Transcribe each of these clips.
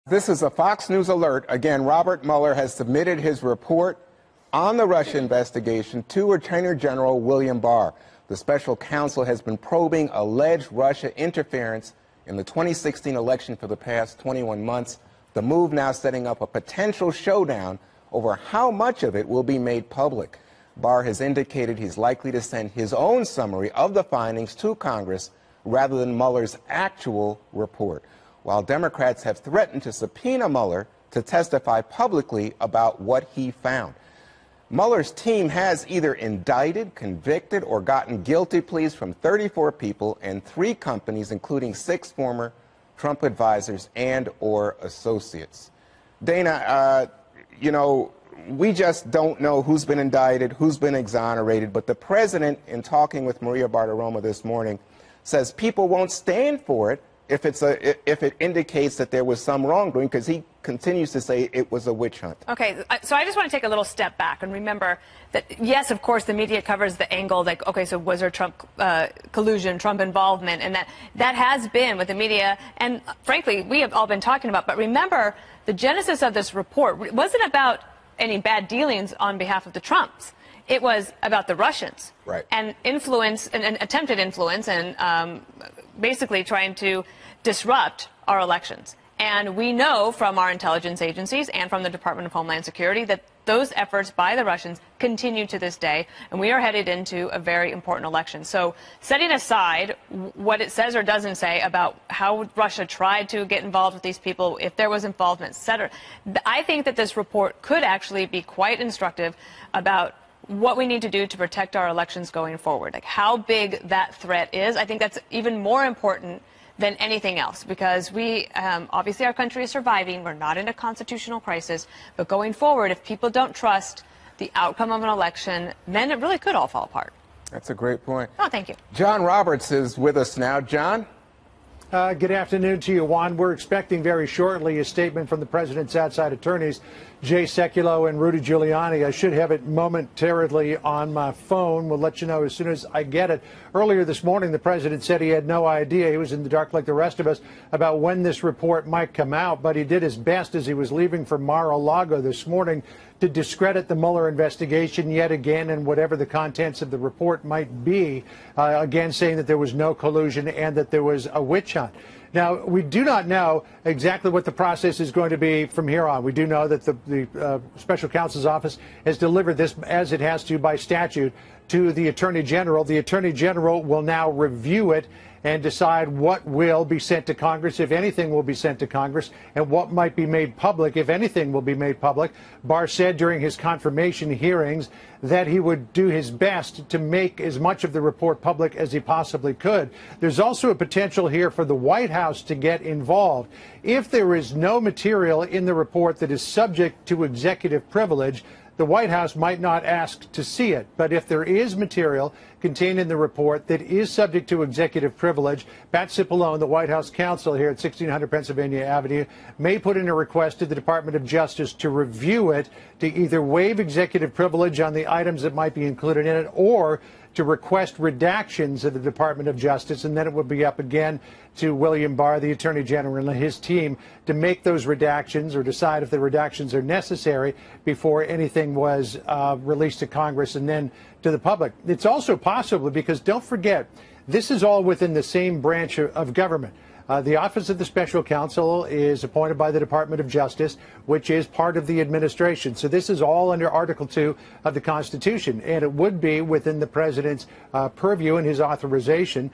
This is a Fox News alert. Again, Robert Mueller has submitted his report on the Russia investigation to Attorney General William Barr. The special counsel has been probing alleged Russia interference in the 2016 election for the past 21 months. The move now setting up a potential showdown over how much of it will be made public. Barr has indicated he's likely to send his own summary of the findings to Congress rather than Mueller's actual report, while Democrats have threatened to subpoena Mueller to testify publicly about what he found. Mueller's team has either indicted, convicted, or gotten guilty pleas from 34 people and 3 companies, including 6 former Trump advisors and or associates. Dana, we just don't know who's been indicted, who's been exonerated, but the president, in talking with Maria Bartiromo this morning, says people won't stand for it if it indicates that there was some wrongdoing, because he continues to say it was a witch hunt. Okay, so I just want to take a little step back and remember that, yes, of course, the media covers the angle like, okay, so was there Trump collusion, Trump involvement, and that has been with the media, and frankly, we have all been talking about. But remember, the genesis of this report wasn't about any bad dealings on behalf of the Trumps. It was about the Russians, right, and influence and attempted influence and basically trying to disrupt our elections. And we know from our intelligence agencies and from the Department of Homeland Security that those efforts by the Russians continue to this day, and we are headed into a very important election. So setting aside what it says or doesn't say about how Russia tried to get involved with these people, if there was involvement, et cetera, I think that this report could actually be quite instructive about what we need to do to protect our elections going forward, like how big that threat is. I think that's even more important than anything else, because we, obviously our country is surviving. We're not in a constitutional crisis, but going forward, if people don't trust the outcome of an election, then it really could all fall apart. That's a great point. Oh, thank you. John Roberts is with us now. John? Good afternoon to you, Juan. We're expecting very shortly a statement from the president's outside attorneys, Jay Sekulow and Rudy Giuliani. I should have it momentarily on my phone. We'll let you know as soon as I get it. Earlier this morning, the president said he had no idea. He was in the dark like the rest of us about when this report might come out, but he did his best as he was leaving for Mar-a-Lago this morning to discredit the Mueller investigation yet again, and whatever the contents of the report might be, again saying that there was no collusion and that there was a witch hunt. Now, we do not know exactly what the process is going to be from here on. We do know that the special counsel's office has delivered this, as it has to by statute, to the Attorney General. The Attorney General will now review it and decide what will be sent to Congress, if anything will be sent to Congress, and what might be made public, if anything will be made public. Barr said during his confirmation hearings that he would do his best to make as much of the report public as he possibly could. There's also a potential here for the White House to get involved. If there is no material in the report that is subject to executive privilege, the White House might not ask to see it. But if there is material contained in the report that is subject to executive privilege, Pat Cipollone, the White House counsel here at 1600 Pennsylvania Avenue, may put in a request to the Department of Justice to review it, to either waive executive privilege on the items that might be included in it, or to request redactions of the Department of Justice, and then it would be up again to William Barr, the Attorney General, and his team to make those redactions or decide if the redactions are necessary before anything was released to Congress and then to the public. It's also possible, because don't forget, this is all within the same branch of government. The Office of the Special Counsel is appointed by the Department of Justice, which is part of the administration. So this is all under Article 2 of the Constitution, and it would be within the president's purview and his authorization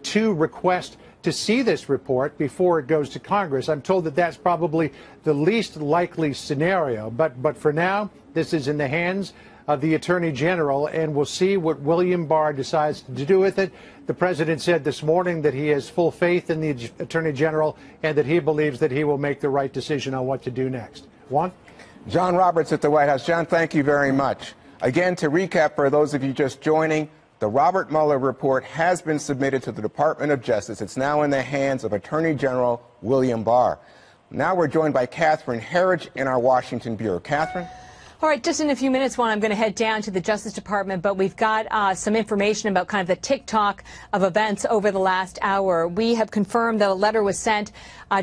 to request to see this report before it goes to Congress. I'm told that that's probably the least likely scenario, but for now, this is in the hands of the Attorney General, and we'll see what William Barr decides to do with it. The president said this morning that he has full faith in the Attorney General and that he believes that he will make the right decision on what to do next. Juan? John Roberts at the White House. John, thank you very much. Again, to recap for those of you just joining, the Robert Mueller report has been submitted to the Department of Justice. It's now in the hands of Attorney General William Barr. Now we're joined by Catherine Herridge in our Washington Bureau. Catherine? All right, just in a few minutes, I'm going to head down to the Justice Department, but we've got some information about kind of the tick-tock of events over the last hour. We have confirmed that a letter was sent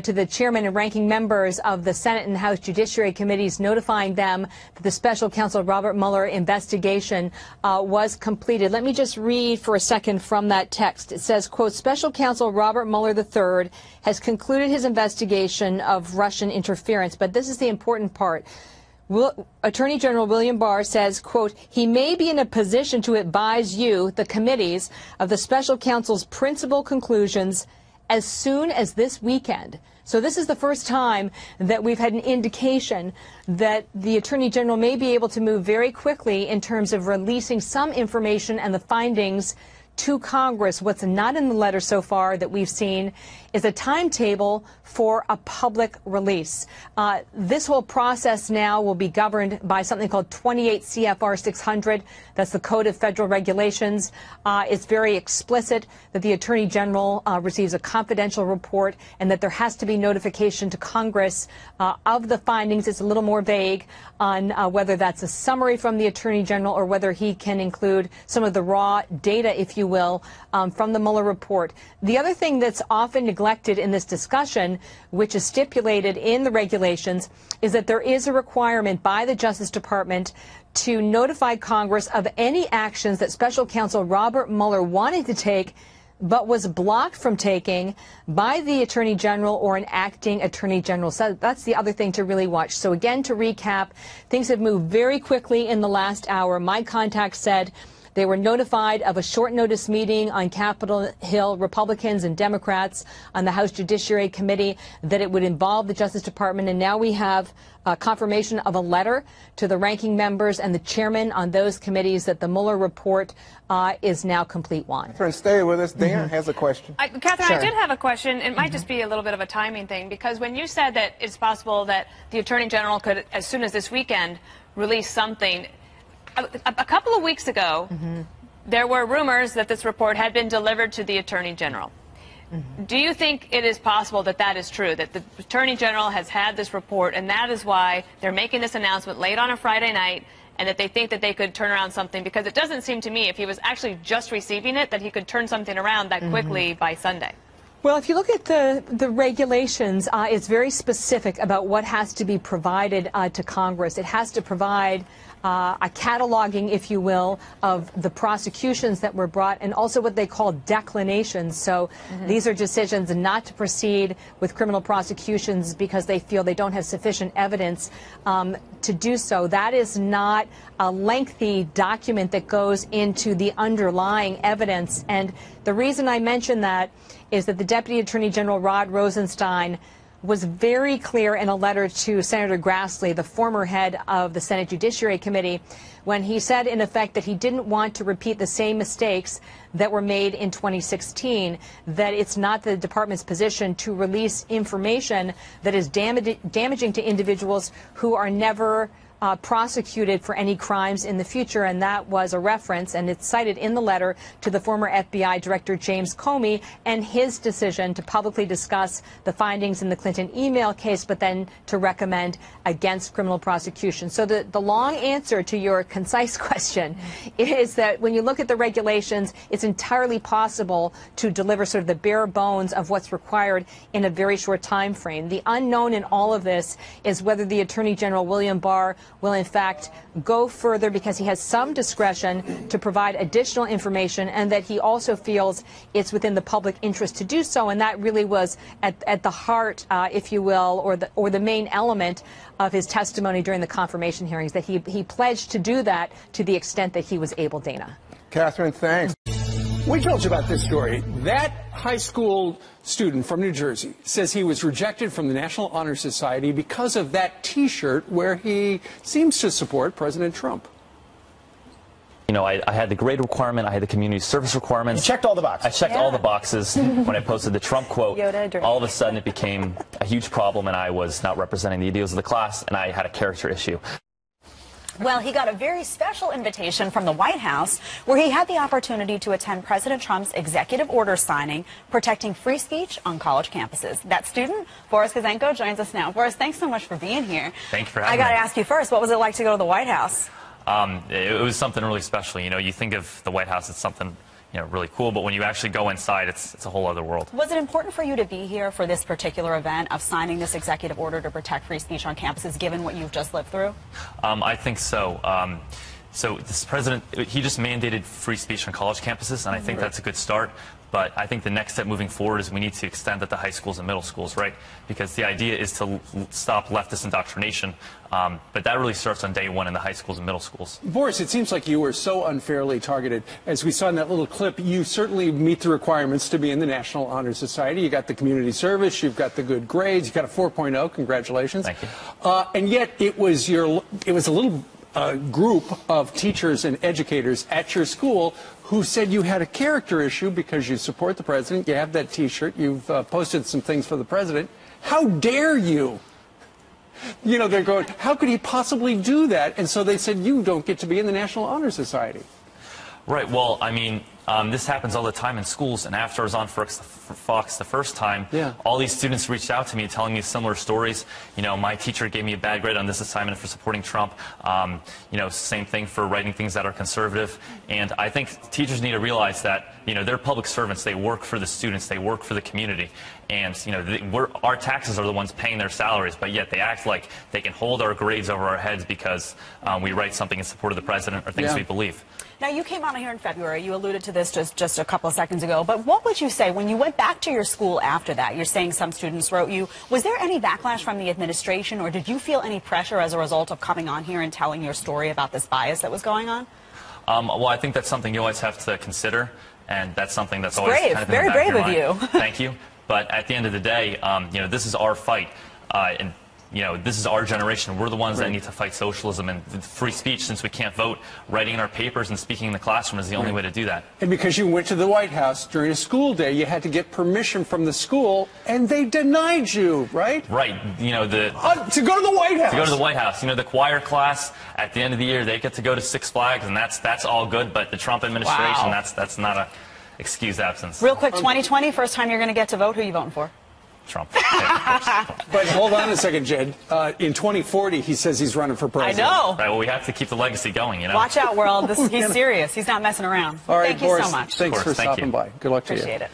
to the chairman and ranking members of the Senate and House Judiciary Committees notifying them that the special counsel Robert Mueller investigation was completed. Let me just read for a second from that text. It says, quote, Special Counsel Robert Mueller III has concluded his investigation of Russian interference. But this is the important part. Attorney General William Barr says, quote, he may be in a position to advise you, the committees, of the special counsel's principal conclusions as soon as this weekend. So this is the first time that we've had an indication that the Attorney General may be able to move very quickly in terms of releasing some information and the findings to Congress. What's not in the letter so far that we've seen is a timetable for a public release. This whole process now will be governed by something called 28 CFR 600. That's the Code of Federal Regulations. It's very explicit that the Attorney General receives a confidential report and that there has to be notification to Congress of the findings. It's a little more vague on whether that's a summary from the Attorney General or whether he can include some of the raw data, if you will, from the Mueller report. The other thing that's often neglected in this discussion, which is stipulated in the regulations, is that there is a requirement by the Justice Department to notify Congress of any actions that Special Counsel Robert Mueller wanted to take but was blocked from taking by the Attorney General or an acting Attorney General. So that's the other thing to really watch. So again, to recap, things have moved very quickly in the last hour. My contact said they were notified of a short notice meeting on Capitol Hill, Republicans and Democrats on the House Judiciary Committee, that it would involve the Justice Department. And now we have confirmation of a letter to the ranking members and the chairman on those committees that the Mueller report is now complete. Juan. Catherine, stay with us. Dana has a question. Catherine, Sure. I did have a question. It might just be a little bit of a timing thing, because when you said that it's possible that the Attorney General could, as soon as this weekend, release something, a couple of weeks ago, there were rumors that this report had been delivered to the Attorney General. Do you think it is possible that that is true, that the Attorney General has had this report, and that is why they're making this announcement late on a Friday night, and that they think that they could turn around something? Because it doesn't seem to me, if he was actually just receiving it, that he could turn something around that quickly by Sunday. Well, if you look at the regulations, it's very specific about what has to be provided to Congress. It has to provide a cataloging, if you will, of the prosecutions that were brought, and also what they call declinations. So these are decisions not to proceed with criminal prosecutions because they feel they don't have sufficient evidence to do so. That is not a lengthy document that goes into the underlying evidence. And the reason I mention that is that the Deputy Attorney General Rod Rosenstein was very clear in a letter to Senator Grassley, the former head of the Senate Judiciary Committee, when he said, in effect, that he didn't want to repeat the same mistakes that were made in 2016, that it's not the department's position to release information that is damaging to individuals who are never prosecuted for any crimes in the future. And that was a reference, and it's cited in the letter, to the former FBI Director James Comey and his decision to publicly discuss the findings in the Clinton email case, but then to recommend against criminal prosecution. So the long answer to your concise question is that when you look at the regulations, it's entirely possible to deliver sort of the bare bones of what's required in a very short time frame. The unknown in all of this is whether the Attorney General William Barr will in fact go further, because he has some discretion to provide additional information, and that he also feels it's within the public interest to do so. And that really was at the heart, if you will, or the main element of his testimony during the confirmation hearings, that he pledged to do that to the extent that he was able. Dana. Catherine, thanks. We told you about this story. That high school student from New Jersey says he was rejected from the National Honor Society because of that T-shirt where he seems to support President Trump. You know, I had the grade requirement, I had the community service requirements. You checked all the boxes. I checked all the boxes. When I posted the Trump quote, all of a sudden it became a huge problem, and I was not representing the ideals of the class, and I had a character issue. Well, he got a very special invitation from the White House where he had the opportunity to attend President Trump's executive order signing protecting free speech on college campuses. That student, Boris Kazenko, joins us now. Boris, thanks so much for being here. Thank you for having me. I got to ask you first, what was it like to go to the White House? It was something really special. You know, you think of the White House as something, you know, really cool, but when you actually go inside, it's a whole other world. Was it important for you to be here for this particular event of signing this executive order to protect free speech on campuses, given what you've just lived through? I think so. So this president, he just mandated free speech on college campuses, and I think that's a good start. But I think the next step moving forward is we need to extend that to high schools and middle schools, right? Because the idea is to stop leftist indoctrination. But that really starts on day one in the high schools and middle schools. Boris, it seems like you were so unfairly targeted. As we saw in that little clip, you certainly meet the requirements to be in the National Honor Society. You got the community service, you've got the good grades, you got a 4.0. Congratulations. Thank you. And yet it was a little group of teachers and educators at your school who said you had a character issue because you support the president, you have that T-shirt, you've posted some things for the president. How dare you? You know, they're going, how could he possibly do that? And so they said, you don't get to be in the National Honor Society. Right. Well, I mean, this happens all the time in schools, and after I was on Fox the first time, all these students reached out to me telling me similar stories. You know, my teacher gave me a bad grade on this assignment for supporting Trump. You know, same thing for writing things that are conservative. And I think teachers need to realize that, you know, they're public servants. They work for the students. They work for the community. And, you know, our taxes are the ones paying their salaries, but yet they act like they can hold our grades over our heads because we write something in support of the president or things we believe. Now, you came on here in February. You alluded to this just a couple of seconds ago. But what would you say when you went back to your school after that? You're saying some students wrote you. Was there any backlash from the administration, or did you feel any pressure as a result of coming on here and telling your story about this bias that was going on? Well, I think that's something you always have to consider, and that's something that's always brave. kind of Very brave of you. Thank you. But at the end of the day, you know, this is our fight, and you know, this is our generation. We're the ones that need to fight socialism and free speech. Since we can't vote, writing in our papers and speaking in the classroom is the only way to do that. And because you went to the White House during a school day, you had to get permission from the school, and they denied you, right? Right. You know, to go to the White House. To go to the White House. You know, the choir class at the end of the year, they get to go to Six Flags, and that's all good. But the Trump administration, that's not a excused absence. Real quick, 2020, first time you're going to get to vote. Who are you voting for? Trump. But hold on a second, Jed. In 2040, he says he's running for president. I know. Right, well, we have to keep the legacy going, you know. Watch out, world. He's serious. He's not messing around. All right, Thank you Boris, so much. Thanks for stopping by. Good luck to you. Appreciate it.